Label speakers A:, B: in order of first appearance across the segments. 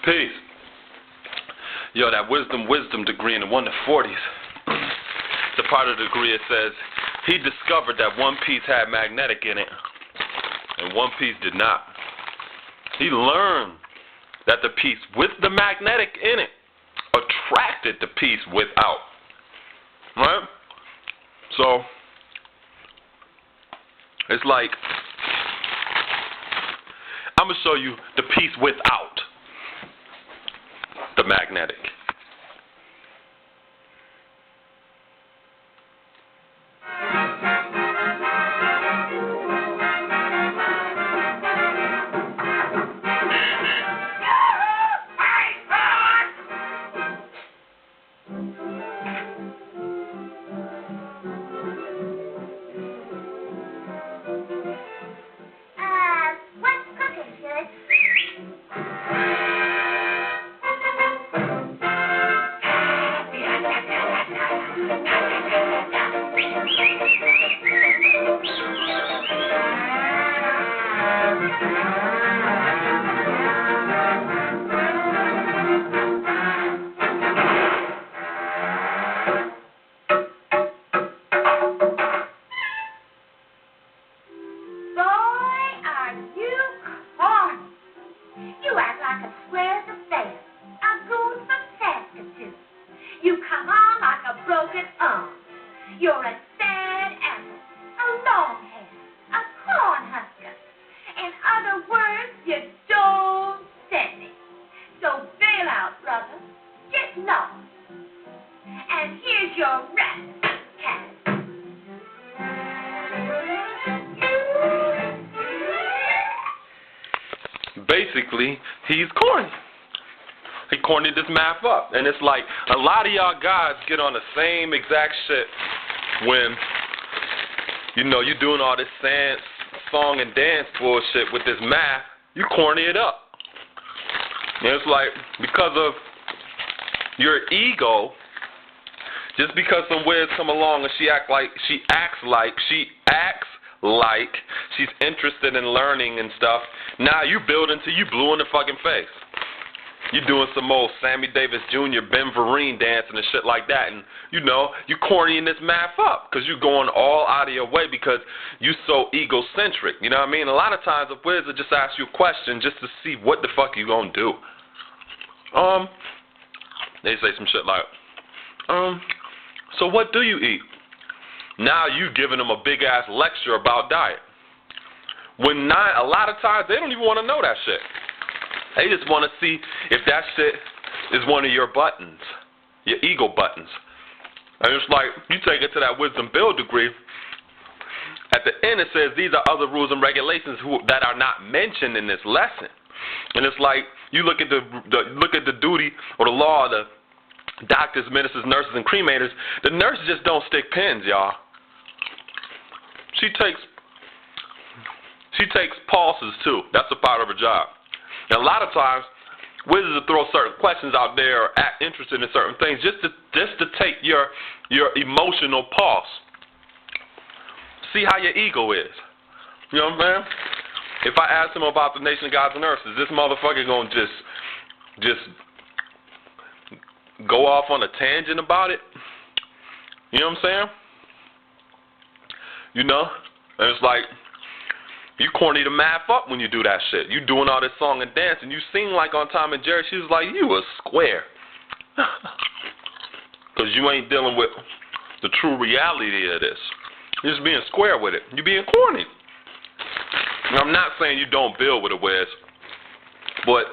A: Peace. Yo, that wisdom degree in the 1 to 40s. The part of the degree it says he discovered that one piece had magnetic in it and one piece did not. He learned that the piece with the magnetic in it attracted the piece without. Right? So it's like I'm going to show you the piece without the magnetic.
B: You're a sad apple, a longhead, a corn husker. In other words, you don't send me. So bail out, brother. Get lost. And here's your rat, cat.
A: Basically, he's corny. He cornied this math up. And it's like a lot of y'all guys get on the same exact shit when, you're doing all this song and dance bullshit with this math. You corny it up. And it's like because of your ego, just because some weirds come along and she acts like she's interested in learning and stuff, now you build until you blue in the fucking face. You're doing some old Sammy Davis Jr., Ben Vereen dancing and shit like that, and you cornying this math up because you're going all out of your way because you're so egocentric. You know what I mean? A lot of times a wizard just asks you a question just to see what the fuck you gonna do. They say some shit like, so what do you eat? Now you giving them a big ass lecture about diet. When a lot of times they don't even want to know that shit. They just want to see if that shit is one of your buttons, your ego buttons. And it's like, you take it to that wisdom build degree. At the end it says these are other rules and regulations that are not mentioned in this lesson. And it's like you look at the duty or the law of the doctors, ministers, nurses, and cremators. The nurses just don't stick pins, y'all. She takes pulses too. That's a part of her job. And a lot of times, wizards will throw certain questions out there or act interested in certain things just to take your emotional pulse. See how your ego is. You know what I'm saying? If I ask him about the Nation of Gods and Earths, is this motherfucker gonna just go off on a tangent about it? You know what I'm saying? And it's like, you corny the math up when you do that shit. You doing all this song and dance, and you seem like on Tom and Jerry, she was like, you a square. Because you ain't dealing with the true reality of this. You're just being square with it. You're being corny. And I'm not saying you don't build with a Wiz, but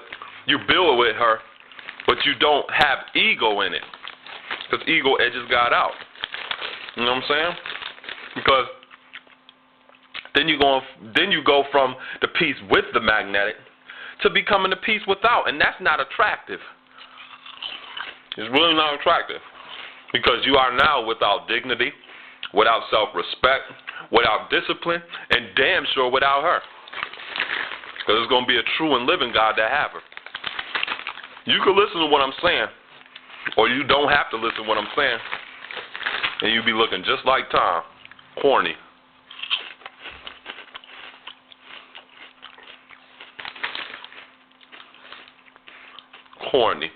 A: you build with her, but you don't have ego in it. Because ego edges God out. You know what I'm saying? Because then you go from the piece with the magnetic to becoming the piece without, and that's not attractive. It's really not attractive because you are now without dignity, without self-respect, without discipline, and damn sure without her. Because it's going to be a true and living God that have her. You can listen to what I'm saying, or you don't have to listen to what I'm saying, and you be looking just like Tom, corny. corny.